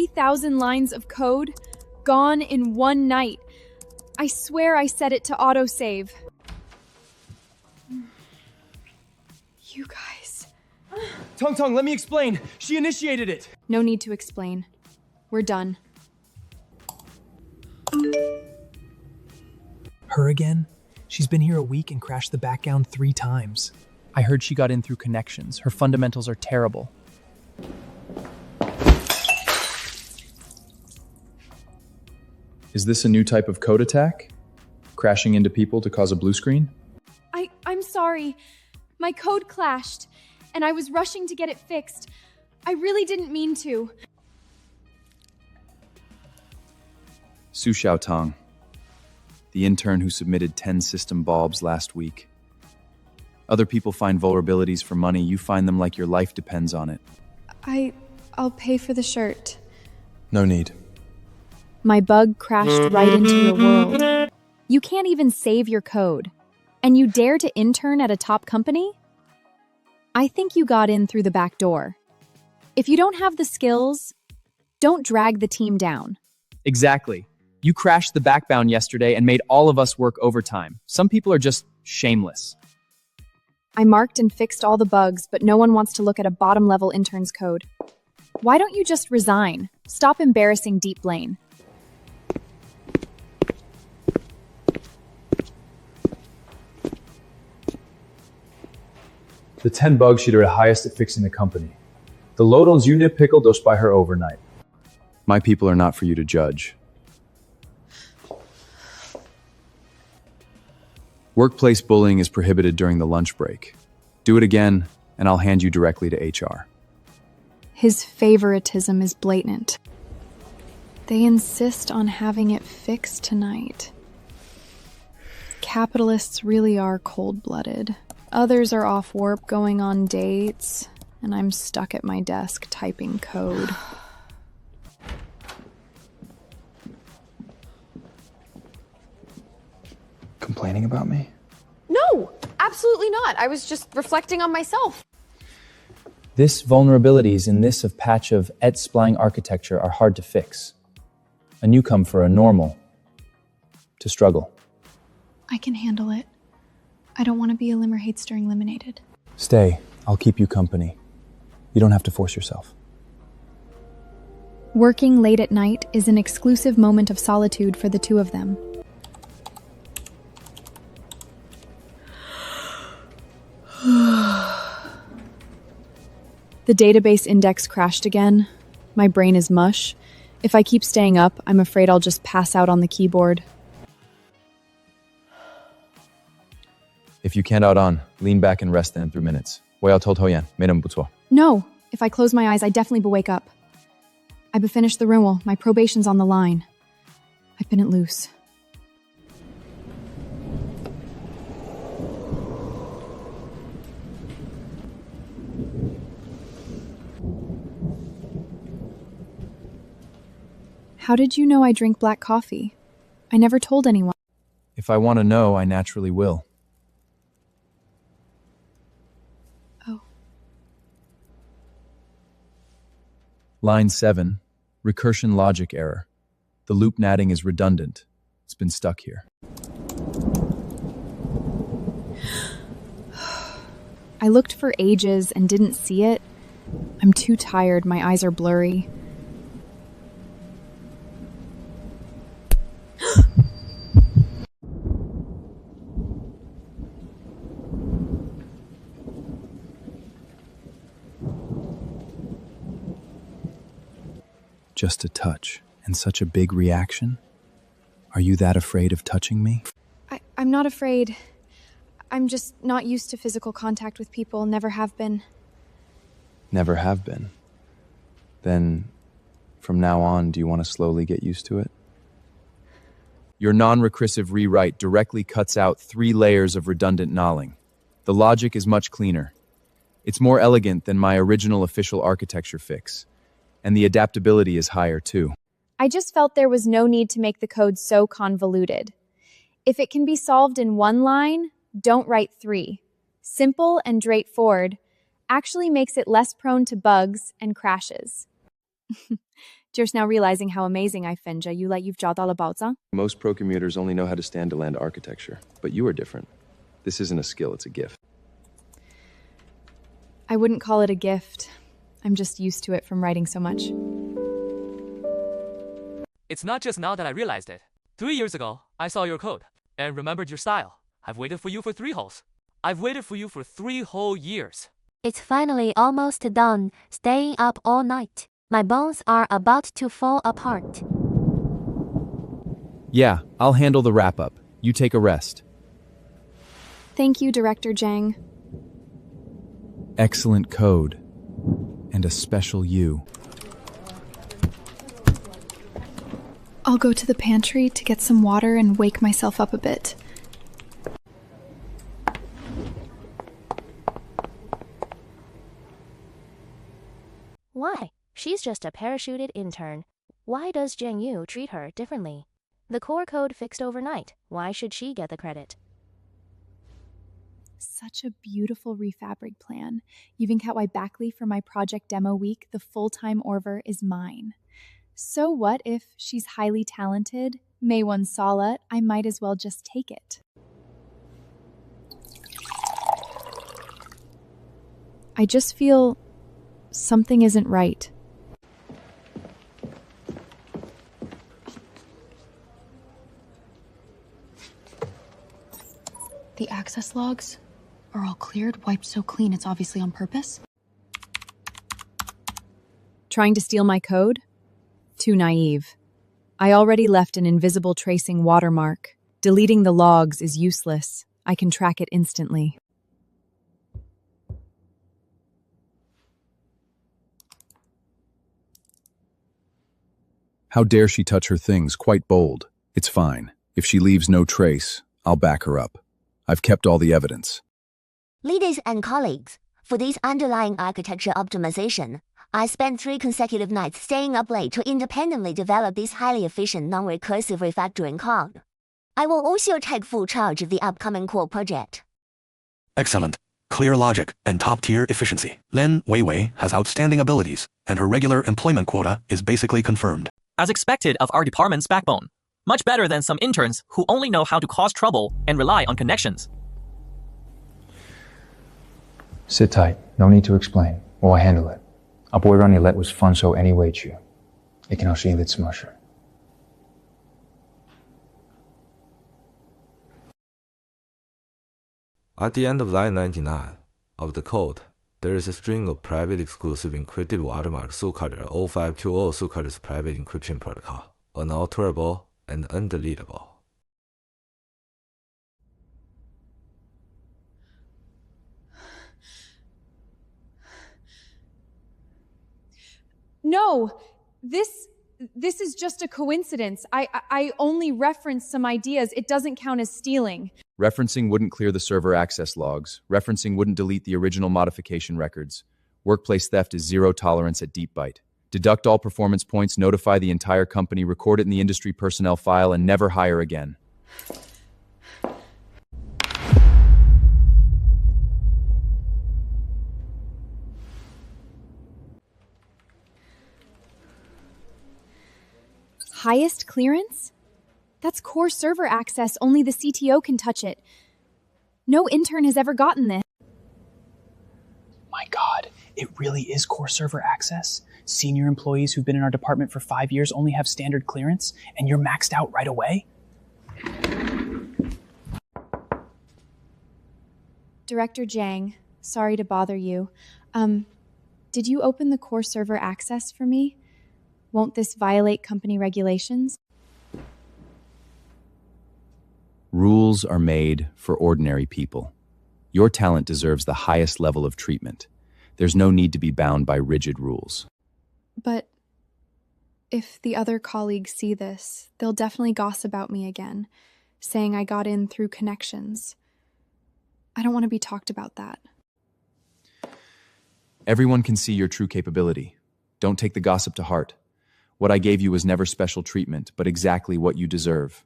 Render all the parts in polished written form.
3,000 lines of code gone in one night. I swear I set it to autosave. You guys. Tong, let me explain. She initiated it. No need to explain. We're done. Her again? She's been here a week and crashed the background 3 times. I heard she got in through connections. Her fundamentals are terrible. Is this a new type of code attack? Crashing into people to cause a blue screen? I'm sorry. My code clashed, and I was rushing to get it fixed. I really didn't mean to. Su Xiaotong, the intern who submitted 10 system bulbs last week. Other people find vulnerabilities for money. You find them like your life depends on it. I'll pay for the shirt. No need. My bug crashed right into your world. You can't even save your code. And you dare to intern at a top company? I think you got in through the back door. If you don't have the skills, don't drag the team down. Exactly. You crashed the backbound yesterday and made all of us work overtime. Some people are just shameless. I marked and fixed all the bugs, but no one wants to look at a bottom-level intern's code. Why don't you just resign? Stop embarrassing Deep Lane. The 10 bugs she did her highest at fixing the company. The lodons you nitpickled those by her overnight. My people are not for you to judge. Workplace bullying is prohibited during the lunch break. Do it again, and I'll hand you directly to HR. His favoritism is blatant. They insist on having it fixed tonight. Capitalists really are cold-blooded. Others are off warp going on dates, and I'm stuck at my desk typing code. Complaining about me? No, absolutely not. I was just reflecting on myself. This vulnerabilities in this of patch of et spline architecture are hard to fix. A newcome for a normal to struggle. I can handle it. I don't want to be a limmer hates during eliminated. Stay. I'll keep you company. You don't have to force yourself. Working late at night is an exclusive moment of solitude for the two of them. The database index crashed again. My brain is mush. If I keep staying up, I'm afraid I'll just pass out on the keyboard. If you can't out on, lean back and rest then 3 minutes. 我要偷偷眼，没那么不错。 No, if I close my eyes, I definitely will wake up. I befinish the renewal. My probation's on the line. I pin it loose. How did you know I drink black coffee? I never told anyone. If I want to know, I naturally will. Oh. Line 7, recursion logic error. The loop natting is redundant. It's been stuck here. I looked for ages and didn't see it. I'm too tired. My eyes are blurry. Just a touch, and such a big reaction? Are you that afraid of touching me? I'm not afraid. I'm just not used to physical contact with people, never have been. Never have been. Then, from now on, do you want to slowly get used to it? Your non-recursive rewrite directly cuts out 3 layers of redundant nulling. The logic is much cleaner. It's more elegant than my original official architecture fix. And the adaptability is higher too. I just felt there was no need to make the code so convoluted. If it can be solved in 1 line, don't write 3. Simple and straightforward actually makes it less prone to bugs and crashes. Just now realizing how amazing I find you like you've jot all about them. Most pro commuters only know how to stand to land architecture, but you are different. This isn't a skill, it's a gift. I wouldn't call it a gift. I'm just used to it from writing so much. It's not just now that I realized it. 3 years ago, I saw your code and remembered your style. I've waited for you for 3 holes. I've waited for you for 3 whole years. It's finally almost done, staying up all night. My bones are about to fall apart. Yeah, I'll handle the wrap-up. You take a rest. Thank you, Director Zhang. Excellent code. And a special you. I'll go to the pantry to get some water and wake myself up a bit. Why? She's just a parachuted intern. Why does Zheng Yu treat her differently? The core code fixed overnight. Why should she get the credit? Such a beautiful refabric plan. Even cat why backly for my project demo week, the full-time Orver is mine. So what if she's highly talented? May one saw it, I might as well just take it. I just feel something isn't right. The access logs are all cleared, wiped so clean it's obviously on purpose. Trying to steal my code? Too naive. I already left an invisible tracing watermark. Deleting the logs is useless. I can track it instantly. How dare she touch her things, quite bold. It's fine. If she leaves no trace, I'll back her up. I've kept all the evidence. Leaders and colleagues, for this underlying architecture optimization, I spent 3 consecutive nights staying up late to independently develop this highly efficient non-recursive refactoring code. I will also take full charge of the upcoming core project. Excellent. Clear logic and top-tier efficiency. Lin Weiwei has outstanding abilities, and her regular employment quota is basically confirmed. As expected of our department's backbone. Much better than some interns who only know how to cause trouble and rely on connections. Sit tight. No need to explain. We'll handle it. 我不会让你 let was 放手 any 委屈，一定要是因为什么事。At the end of line 99 of the code, there is a string of private exclusive encrypted watermarks so-called 0520 so-called private encryption protocol, unalterable and undeletable. No, this is just a coincidence. I only referenced some ideas. It doesn't count as stealing. Referencing wouldn't clear the server access logs. Referencing wouldn't delete the original modification records. Workplace theft is 0 tolerance at deep bite. Deduct all performance points, notify the entire company, record it in the industry personnel file, and never hire again. Highest clearance? That's core server access. Only the CTO can touch it. No intern has ever gotten this. My God, it really is core server access? Senior employees who've been in our department for 5 years only have standard clearance, and you're maxed out right away? Director Zhang, sorry to bother you. Did you open the core server access for me? Won't this violate company regulations? Rules are made for ordinary people. Your talent deserves the highest level of treatment. There's no need to be bound by rigid rules. But if the other colleagues see this, they'll definitely gossip about me again, saying I got in through connections. I don't want to be talked about that. Everyone can see your true capability. Don't take the gossip to heart. What I gave you was never special treatment, but exactly what you deserve.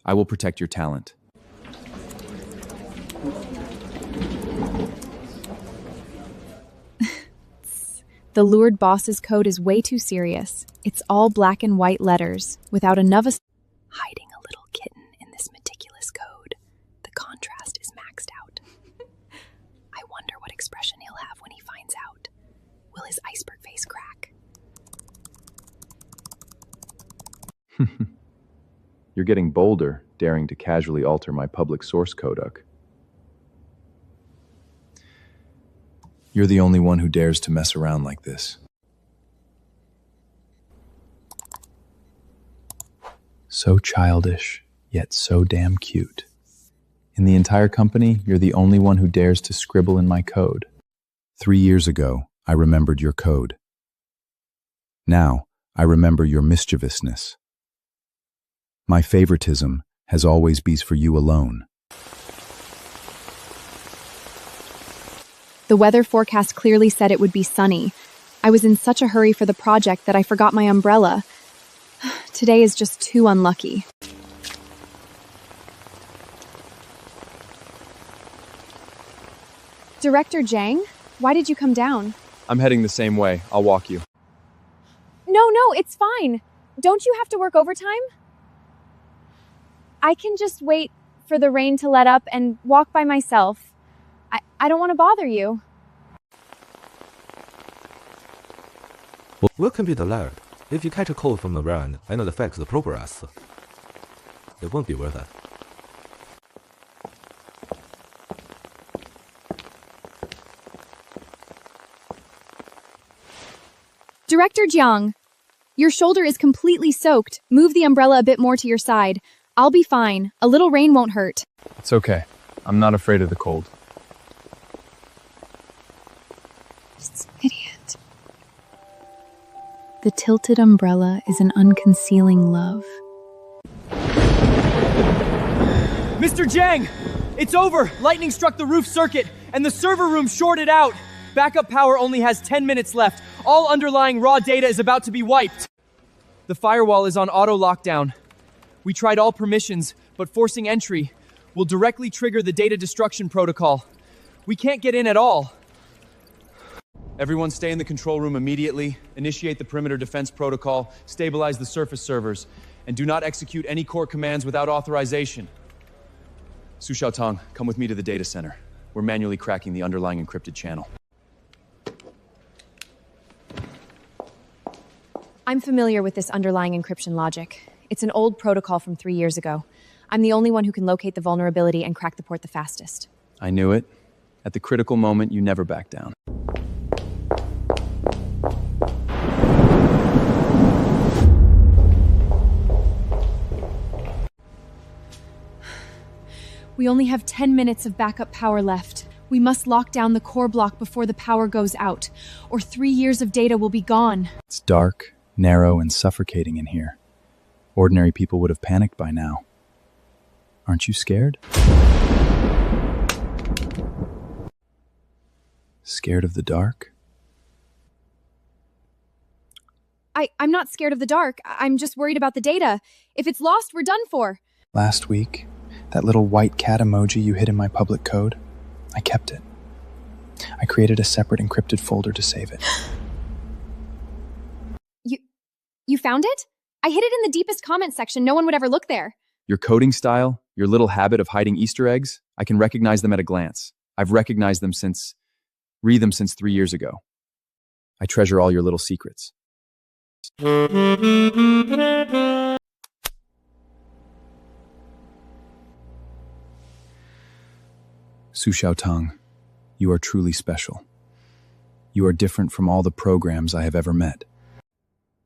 I will protect your talent. The lured boss's code is way too serious. It's all black and white letters, without enough hiding a little kitten in this meticulous code. The contrast is maxed out. I wonder what expression he'll have when he finds out. Will his iceberg face crack? You're getting bolder, daring to casually alter my public source codec. You're the only one who dares to mess around like this. So childish, yet so damn cute. In the entire company, you're the only one who dares to scribble in my code. 3 years ago, I remembered your code. Now, I remember your mischievousness. My favoritism has always been for you alone. The weather forecast clearly said it would be sunny. I was in such a hurry for the project that I forgot my umbrella. Today is just too unlucky. Director Jang, why did you come down? I'm heading the same way. I'll walk you. No, it's fine. Don't you have to work overtime? I can just wait for the rain to let up and walk by myself. I don't want to bother you. We'll compete later. If you catch a cold from the rain and it affects the progress, it won't be worth it. Director Jiang, your shoulder is completely soaked. Move the umbrella a bit more to your side. I'll be fine. A little rain won't hurt. It's okay. I'm not afraid of the cold. Idiot. The tilted umbrella is an unconcealing love. Mr. Jang! It's over! Lightning struck the roof circuit, and the server room shorted out! Backup power only has 10 minutes left. All underlying raw data is about to be wiped. The firewall is on auto lockdown. We tried all permissions, but forcing entry will directly trigger the data destruction protocol. We can't get in at all. Everyone stay in the control room immediately, initiate the perimeter defense protocol, stabilize the surface servers, and do not execute any core commands without authorization. Su Xiaotong, come with me to the data center. We're manually cracking the underlying encrypted channel. I'm familiar with this underlying encryption logic. It's an old protocol from 3 years ago. I'm the only one who can locate the vulnerability and crack the port the fastest. I knew it. At the critical moment, you never back down. We only have 10 minutes of backup power left. We must lock down the core block before the power goes out, or 3 years of data will be gone. It's dark, narrow, and suffocating in here. Ordinary people would have panicked by now. Aren't you scared? Scared of the dark? I'm not scared of the dark. I'm just worried about the data. If it's lost, we're done for. Last week, that little white cat emoji you hid in my public code, I kept it. I created a separate encrypted folder to save it. You found it? I hid it in the deepest comment section. No one would ever look there. Your coding style, your little habit of hiding Easter eggs, I can recognize them at a glance. I've recognized them since 3 years ago. I treasure all your little secrets. Su Xiaotong, you are truly special. You are different from all the programs I have ever met.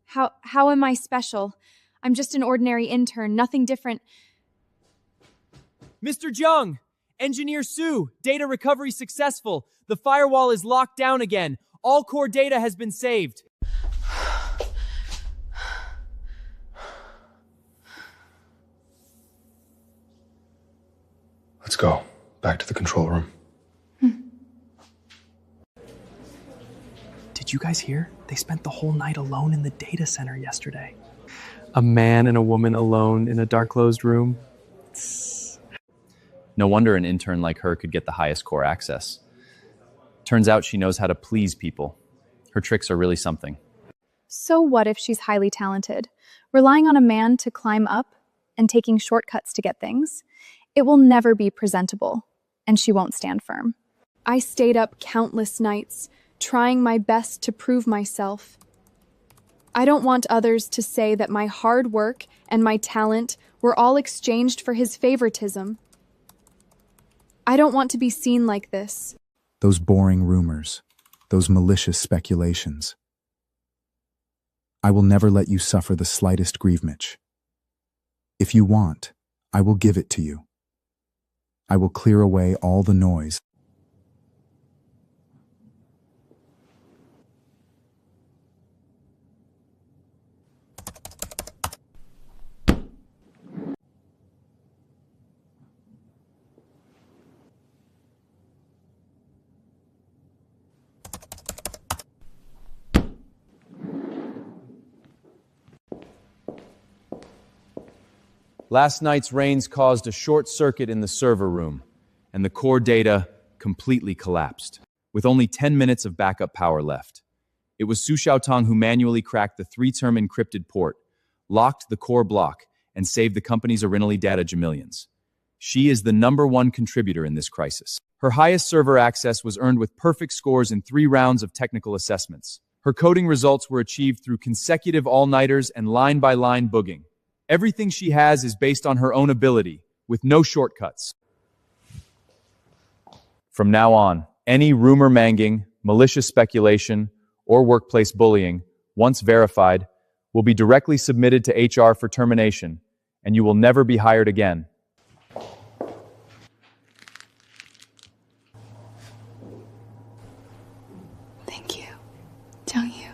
How am I special? I'm just an ordinary intern, nothing different. Mr. Jiang! Engineer Su! Data recovery successful. The firewall is locked down again. All core data has been saved. Let's go. Back to the control room. Did you guys hear? They spent the whole night alone in the data center yesterday. A man and a woman alone in a dark closed room. No wonder an intern like her could get the highest core access. Turns out she knows how to please people. Her tricks are really something. So what if she's highly talented? Relying on a man to climb up and taking shortcuts to get things? It will never be presentable, and she won't stand firm. I stayed up countless nights, trying my best to prove myself. I don't want others to say that my hard work and my talent were all exchanged for his favoritism. I don't want to be seen like this. Those boring rumors, those malicious speculations. I will never let you suffer the slightest grief, Mitch. If you want, I will give it to you. I will clear away all the noise. Last night's rains caused a short circuit in the server room, and the core data completely collapsed, with only 10 minutes of backup power left. It was Su Xiaotong who manually cracked the 3-term encrypted port, locked the core block, and saved the company's originally data Jamillions. She is the #1 contributor in this crisis. Her highest server access was earned with perfect scores in 3 rounds of technical assessments. Her coding results were achieved through consecutive all-nighters and line-by-line booging. Everything she has is based on her own ability, with no shortcuts. From now on, any rumor-manging, malicious speculation, or workplace bullying, once verified, will be directly submitted to HR for termination, and you will never be hired again. Thank you. Don't you?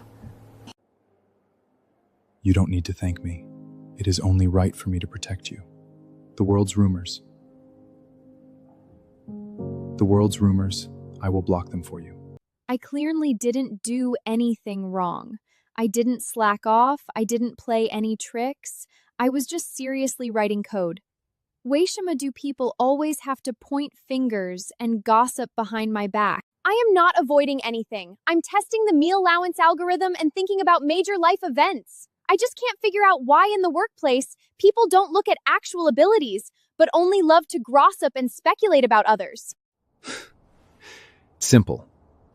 You don't need to thank me. It is only right for me to protect you. The world's rumors. The world's rumors, I will block them for you. I clearly didn't do anything wrong. I didn't slack off. I didn't play any tricks. I was just seriously writing code. Weishima, do people always have to point fingers and gossip behind my back? I am not avoiding anything. I'm testing the meal allowance algorithm and thinking about major life events. I just can't figure out why in the workplace people don't look at actual abilities, but only love to gossip and speculate about others. Simple.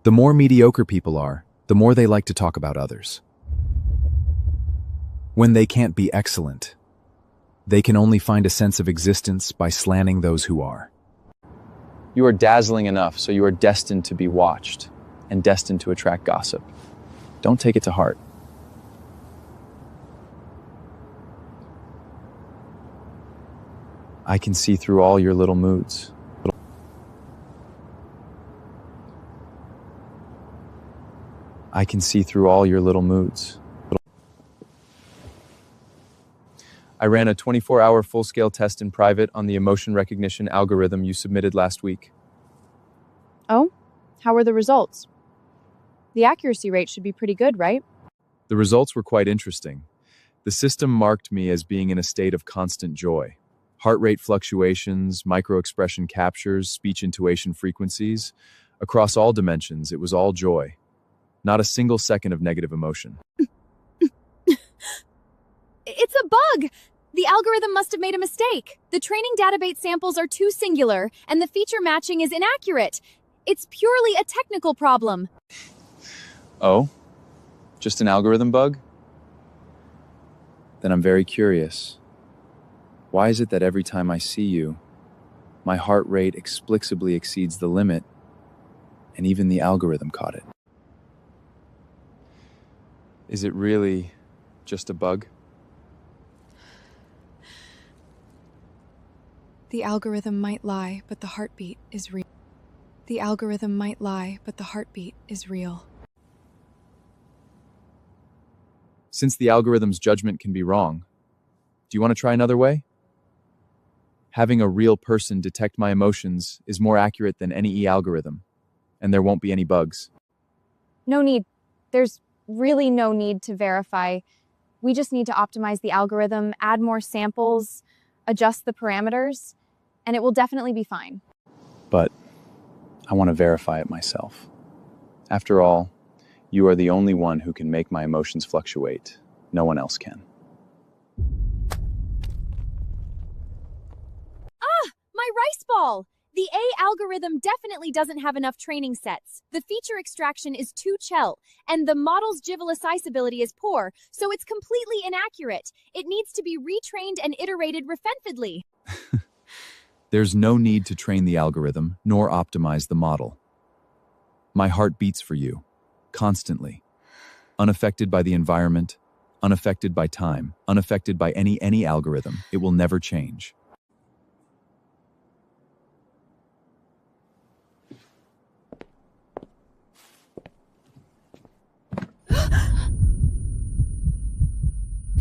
The more mediocre people are, the more they like to talk about others. When they can't be excellent, they can only find a sense of existence by slanting those who are. You are dazzling enough, so you are destined to be watched and destined to attract gossip. Don't take it to heart. I can see through all your little moods. I can see through all your little moods. I ran a 24-hour full-scale test in private on the emotion recognition algorithm you submitted last week. Oh? How were the results? The accuracy rate should be pretty good, right? The results were quite interesting. The system marked me as being in a state of constant joy. Heart rate fluctuations, micro-expression captures, speech intuition frequencies. Across all dimensions, it was all joy. Not a single second of negative emotion. It's a bug! The algorithm must have made a mistake. The training database samples are too singular, and the feature matching is inaccurate. It's purely a technical problem. Oh? Just an algorithm bug? Then I'm very curious. Why is it that every time I see you, my heart rate explicably exceeds the limit, and even the algorithm caught it? Is it really just a bug? The algorithm might lie, but the heartbeat is real. The algorithm might lie, but the heartbeat is real. Since the algorithm's judgment can be wrong, do you want to try another way? Having a real person detect my emotions is more accurate than any e-algorithm, and there won't be any bugs. No need. There's really no need to verify. We just need to optimize the algorithm, add more samples, adjust the parameters, and it will definitely be fine. But I want to verify it myself. After all, You are the only one who can make my emotions fluctuate. No one else can. My rice ball! The A algorithm definitely doesn't have enough training sets. The feature extraction is too chel, and the model's decisively is poor, so it's completely inaccurate. It needs to be retrained and iterated repeatedly. There's no need to train the algorithm, nor optimize the model. My heart beats for you, constantly. Unaffected by the environment, unaffected by time, unaffected by any algorithm. It will never change.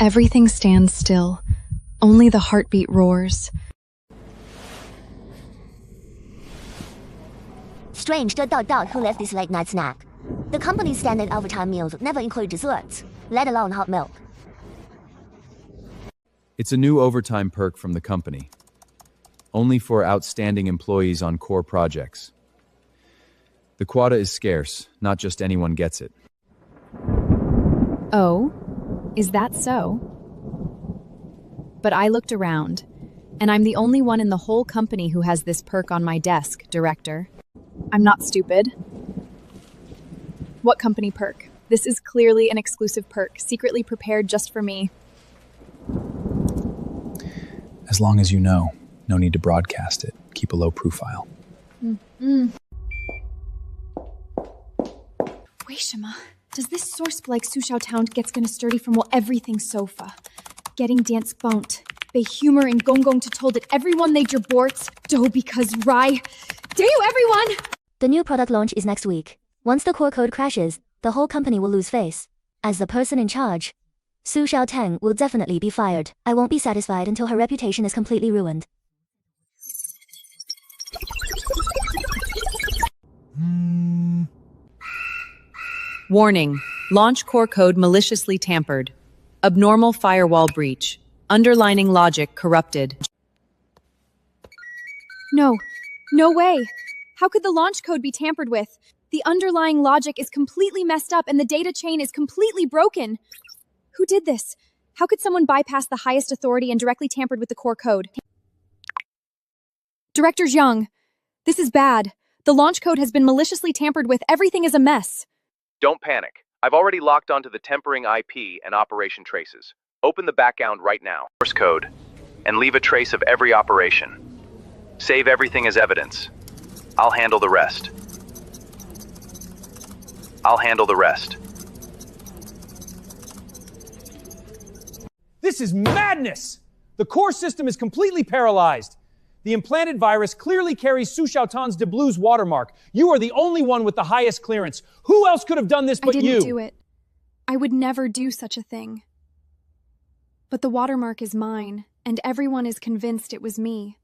Everything stands still. Only the heartbeat roars. Strange who left this late night snack. The company's standard overtime meals never include desserts, let alone hot milk. It's a new overtime perk from the company. Only for outstanding employees on core projects. The quota is scarce, not just anyone gets it. Oh, is that so? But I looked around, and I'm the only one in the whole company who has this perk on my desk, Director. I'm not stupid. What company perk? This is clearly an exclusive perk, secretly prepared just for me. As long as you know, no need to broadcast it. Keep a low profile. Weishima, does this source like Sushao Town gets gonna sturdy from well everything sofa? Getting dance bones. They humor and gong to told it everyone they jorborts. Do because Rai. Dayu everyone! The new product launch is next week. Once the core code crashes, the whole company will lose face. As the person in charge, Su Xiaoteng will definitely be fired. I won't be satisfied until her reputation is completely ruined. Warning. Launch core code maliciously tampered. Abnormal firewall breach. Underlining logic corrupted. No way! How could the launch code be tampered with? The underlying logic is completely messed up and the data chain is completely broken. Who did this? How could someone bypass the highest authority and directly tampered with the core code? Director Zhang, this is bad. The launch code has been maliciously tampered with. Everything is a mess. Don't panic. I've already locked onto the tempering IP and operation traces. Open the background right now. Source code. And leave a trace of every operation. Save everything as evidence. I'll handle the rest. This is madness! The core system is completely paralyzed. The implanted virus clearly carries Su Xiaotan's de Blue's watermark. You are the only one with the highest clearance. Who else could have done this but you? I didn't do it. I would never do such a thing. But the watermark is mine, and everyone is convinced it was me.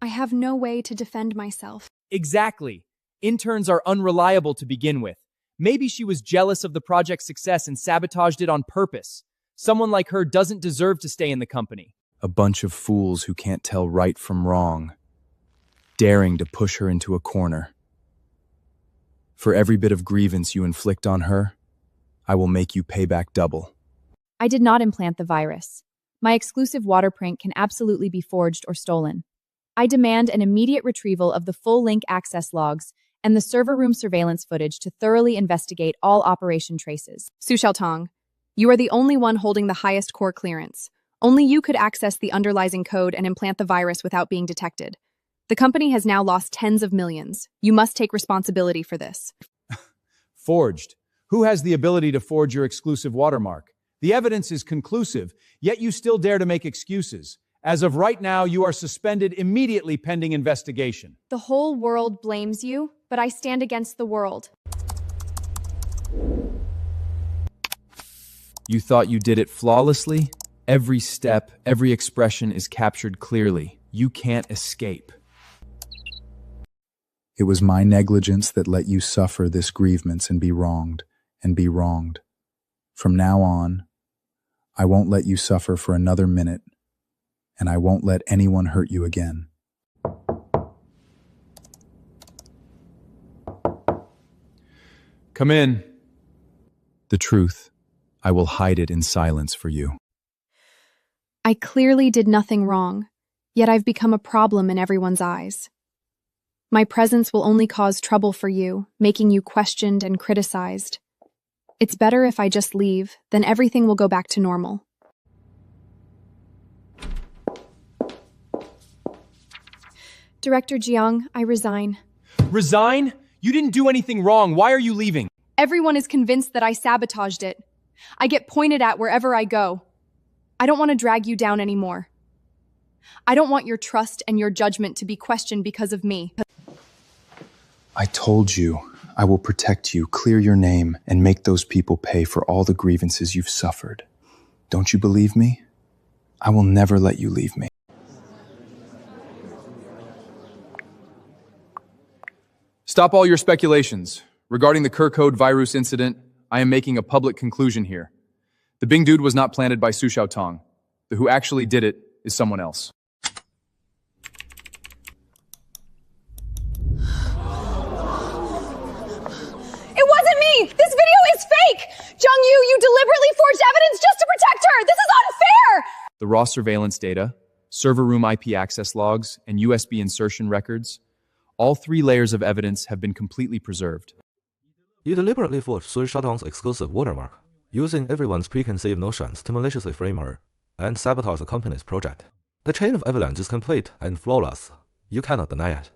I have no way to defend myself. Exactly. Interns are unreliable to begin with. Maybe she was jealous of the project's success and sabotaged it on purpose. Someone like her doesn't deserve to stay in the company. A bunch of fools who can't tell right from wrong, daring to push her into a corner. For every bit of grievance you inflict on her, I will make you pay back double. I did not implant the virus. My exclusive water print can absolutely be forged or stolen. I demand an immediate retrieval of the full link access logs and the server room surveillance footage to thoroughly investigate all operation traces. Su Xiaotong, you are the only one holding the highest core clearance. Only you could access the underlying code and implant the virus without being detected. The company has now lost tens of millions. You must take responsibility for this. Forged. Who has the ability to forge your exclusive watermark? The evidence is conclusive, yet you still dare to make excuses. As of right now, you are suspended immediately pending investigation. The whole world blames you, but I stand against the world. You thought you did it flawlessly? Every step, every expression is captured clearly. You can't escape. It was my negligence that let you suffer this grievance and be wronged. From now on, I won't let you suffer for another minute, and I won't let anyone hurt you again. Come in. The truth, I will hide it in silence for you. I clearly did nothing wrong, yet I've become a problem in everyone's eyes. My presence will only cause trouble for you, making you questioned and criticized. It's better if I just leave, then everything will go back to normal. Director Jiang, I resign. Resign? You didn't do anything wrong. Why are you leaving? Everyone is convinced that I sabotaged it. I get pointed at wherever I go. I don't want to drag you down anymore. I don't want your trust and your judgment to be questioned because of me. I told you, I will protect you, clear your name, and make those people pay for all the grievances you've suffered. Don't you believe me? I will never let you leave me. Stop all your speculations. Regarding the Code virus incident, I am making a public conclusion here. The Bing Dude was not planted by Su Xiaotong. The who actually did it is someone else. It wasn't me! This video is fake! Jung-Yu, you deliberately forged evidence just to protect her! This is unfair! The raw surveillance data, server room IP access logs, and USB insertion records, all 3 layers of evidence have been completely preserved. You deliberately forged Su Xiaotong's exclusive watermark, using everyone's preconceived notions to maliciously frame her and sabotage the company's project. The chain of evidence is complete and flawless. You cannot deny it.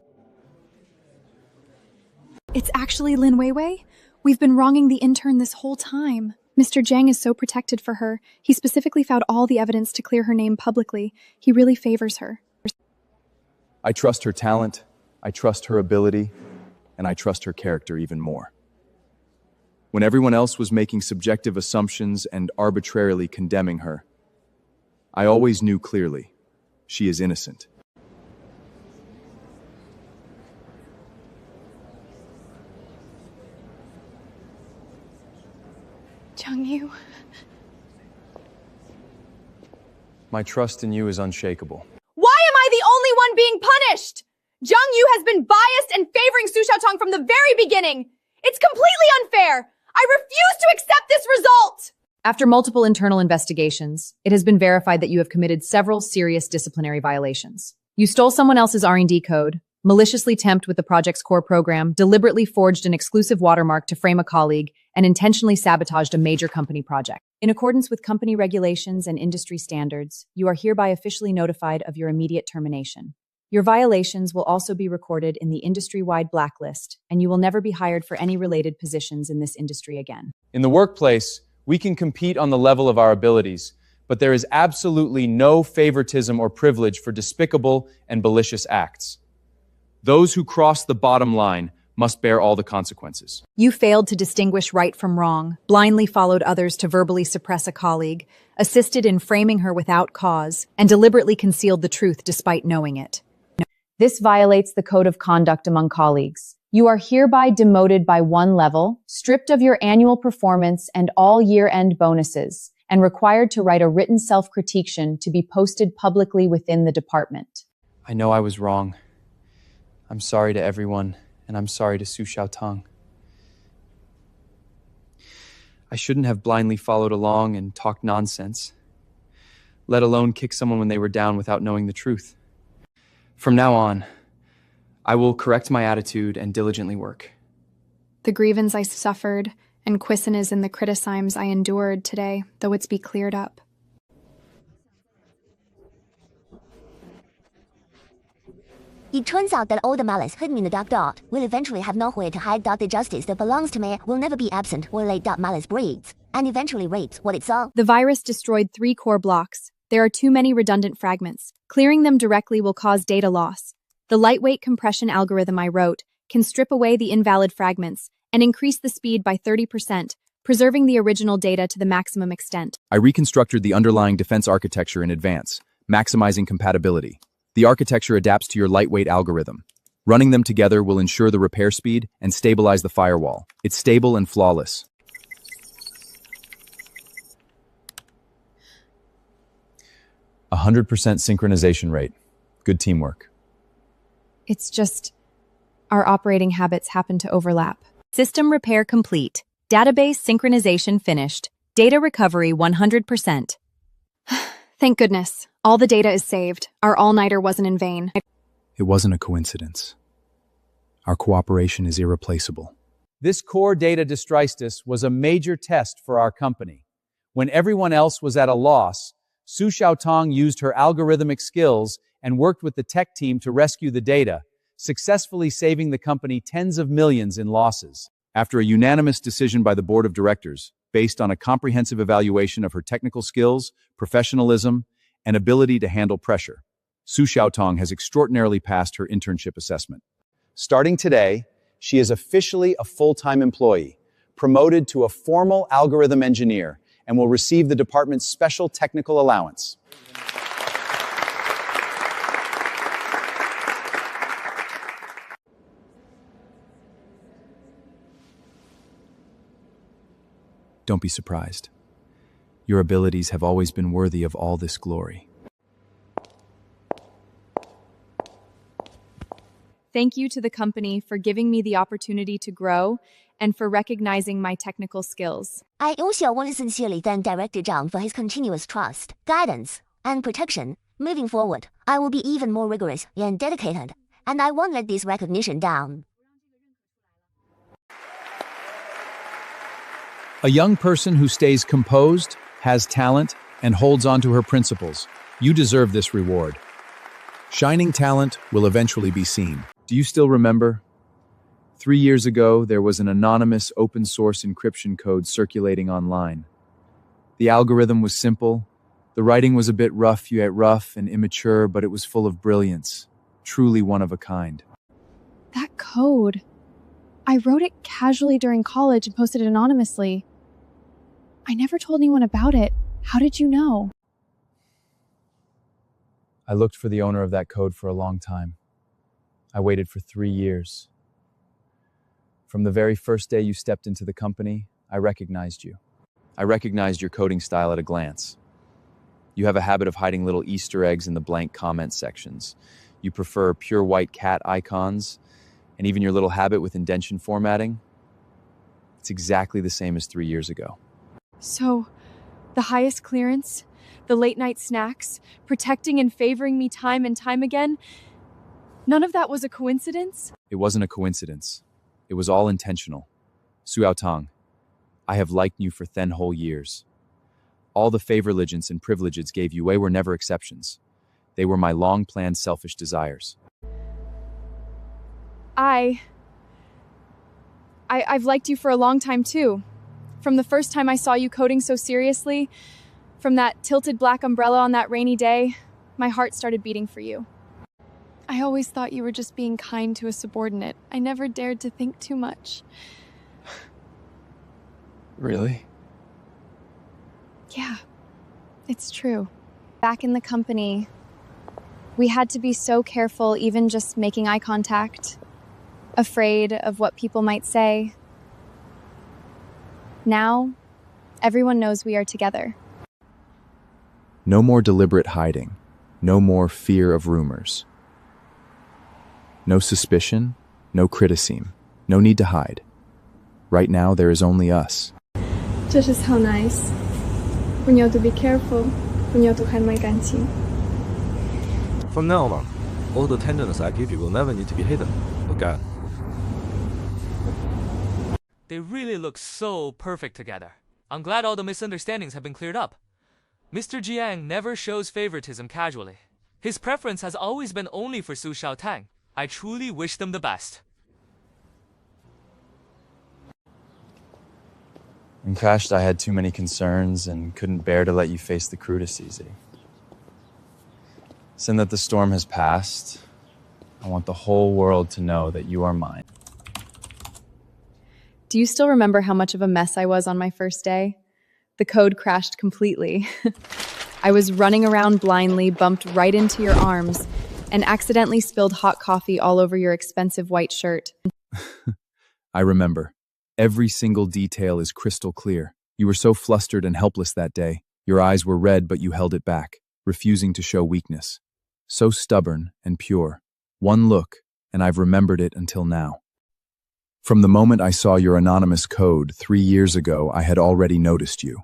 It's actually Lin Weiwei? We've been wronging the intern this whole time. Mr. Zhang is so protected for her. He specifically found all the evidence to clear her name publicly. He really favors her. I trust her talent, I trust her ability, and I trust her character even more. When everyone else was making subjective assumptions and arbitrarily condemning her, I always knew clearly she is innocent. Jung-Yu. My trust in you is unshakable. Why am I the only one being punished? Jung-Yu has been biased and favoring Su Xiaotong from the very beginning. It's completely unfair. I refuse to accept this result! After multiple internal investigations, it has been verified that you have committed several serious disciplinary violations. You stole someone else's R&D code, maliciously tamped with the project's core program, deliberately forged an exclusive watermark to frame a colleague, and intentionally sabotaged a major company project. In accordance with company regulations and industry standards, you are hereby officially notified of your immediate termination. Your violations will also be recorded in the industry-wide blacklist, and you will never be hired for any related positions in this industry again. In the workplace, we can compete on the level of our abilities, but there is absolutely no favoritism or privilege for despicable and malicious acts. Those who cross the bottom line must bear all the consequences. You failed to distinguish right from wrong, blindly followed others to verbally suppress a colleague, assisted in framing her without cause, and deliberately concealed the truth despite knowing it. This violates the code of conduct among colleagues. You are hereby demoted by 1 level, stripped of your annual performance and all year-end bonuses, and required to write a written self-critication to be posted publicly within the department. I know I was wrong. I'm sorry to everyone, and I'm sorry to Su Xiaotong. I shouldn't have blindly followed along and talked nonsense, let alone kick someone when they were down without knowing the truth. From now on, I will correct my attitude and diligently work. The grievance I suffered and quizzes in the criticisms I endured today, though it's be cleared up. It turns out that all the malice hidden in the dark dot will eventually have nowhere to hide. The justice that belongs to me will never be absent where late malice breeds, and eventually rapes what it saw. The virus destroyed 3 core blocks. There are too many redundant fragments. Clearing them directly will cause data loss. The lightweight compression algorithm I wrote can strip away the invalid fragments and increase the speed by 30%, preserving the original data to the maximum extent. I reconstructed the underlying defense architecture in advance, maximizing compatibility. The architecture adapts to your lightweight algorithm. Running them together will ensure the repair speed and stabilize the firewall. It's stable and flawless. A 100% synchronization rate. Good teamwork. It's just our operating habits happen to overlap. System repair complete. Database synchronization finished. Data recovery 100%. Thank goodness. All the data is saved. Our all-nighter wasn't in vain. It wasn't a coincidence. Our cooperation is irreplaceable. This core data distristis was a major test for our company. When everyone else was at a loss, Su Xiaotong used her algorithmic skills and worked with the tech team to rescue the data, successfully saving the company tens of millions in losses. After a unanimous decision by the board of directors, based on a comprehensive evaluation of her technical skills, professionalism, and ability to handle pressure, Su Xiaotong has extraordinarily passed her internship assessment. Starting today, she is officially a full-time employee, promoted to a formal algorithm engineer, and will receive the department's special technical allowance. Don't be surprised. Your abilities have always been worthy of all this glory. Thank you to the company for giving me the opportunity to grow and for recognizing my technical skills. I also want to sincerely thank Director Zhang for his continuous trust, guidance, and protection. Moving forward, I will be even more rigorous and dedicated, and I won't let this recognition down. A young person who stays composed, has talent, and holds on to her principles. You deserve this reward. Shining talent will eventually be seen. Do you still remember? 3 years ago, there was an anonymous open-source encryption code circulating online. The algorithm was simple. The writing was a bit rough and immature, but it was full of brilliance. Truly one of a kind. That code. I wrote it casually during college and posted it anonymously. I never told anyone about it. How did you know? I looked for the owner of that code for a long time. I waited for 3 years. From the very first day you stepped into the company, I recognized you. I recognized your coding style at a glance. You have a habit of hiding little Easter eggs in the blank comment sections. You prefer pure white cat icons, and even your little habit with indentation formatting. It's exactly the same as 3 years ago. So, the highest clearance, the late night snacks, protecting and favoring me time and time again, none of that was a coincidence? It wasn't a coincidence. It was all intentional. Su Xiaotong, I have liked you for 10 whole years. All the favorilegiance and privileges gave you away were never exceptions. They were my long-planned selfish desires. I've liked you for a long time too. From the first time I saw you coding so seriously, from that tilted black umbrella on that rainy day, my heart started beating for you. I always thought you were just being kind to a subordinate. I never dared to think too much. Really? Yeah, it's true. Back in the company, we had to be so careful even just making eye contact, afraid of what people might say. Now, everyone knows we are together. No more deliberate hiding. No more fear of rumors. No suspicion, no criticism. No need to hide. Right now, there is only us. This is how nice. We need to be careful. We need to hide my 感情. From now on, all the tenderness I give you will never need to be hidden. Okay. They really look so perfect together. I'm glad all the misunderstandings have been cleared up. Mr. Jiang never shows favoritism casually. His preference has always been only for Su Xiaotang. I truly wish them the best. In Crashed, I had too many concerns and couldn't bear to let you face the crew to seize it. Since that the storm has passed, I want the whole world to know that you are mine. Do you still remember how much of a mess I was on my first day? The code crashed completely. I was running around blindly, bumped right into your arms, and accidentally spilled hot coffee all over your expensive white shirt. I remember. Every single detail is crystal clear. You were so flustered and helpless that day. Your eyes were red, but you held it back, refusing to show weakness. So stubborn and pure. One look, and I've remembered it until now. From the moment I saw your anonymous code 3 years ago, I had already noticed you.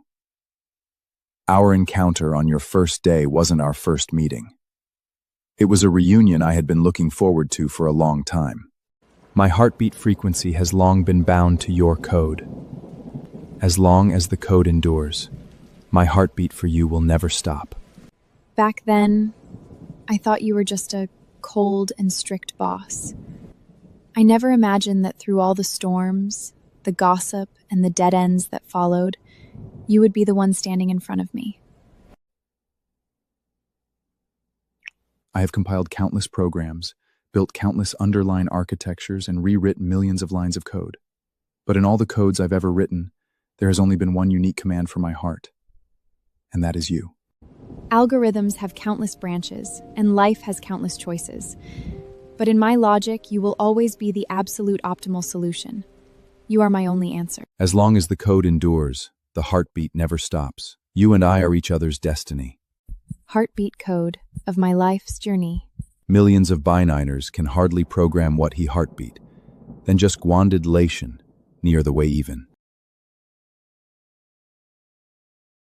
Our encounter on your first day wasn't our first meeting. It was a reunion I had been looking forward to for a long time. My heartbeat frequency has long been bound to your code. As long as the code endures, my heartbeat for you will never stop. Back then, I thought you were just a cold and strict boss. I never imagined that through all the storms, the gossip, and the dead ends that followed, you would be the one standing in front of me. I have compiled countless programs, built countless underline architectures, and rewritten millions of lines of code. But in all the codes I've ever written, there has only been one unique command for my heart, and that is you. Algorithms have countless branches, and life has countless choices. But in my logic, you will always be the absolute optimal solution. You are my only answer. As long as the code endures, the heartbeat never stops. You and I are each other's destiny. Heartbeat code of my life's journey. Millions of bininers can hardly program what he heartbeat, then just gwanded lation, near the way even.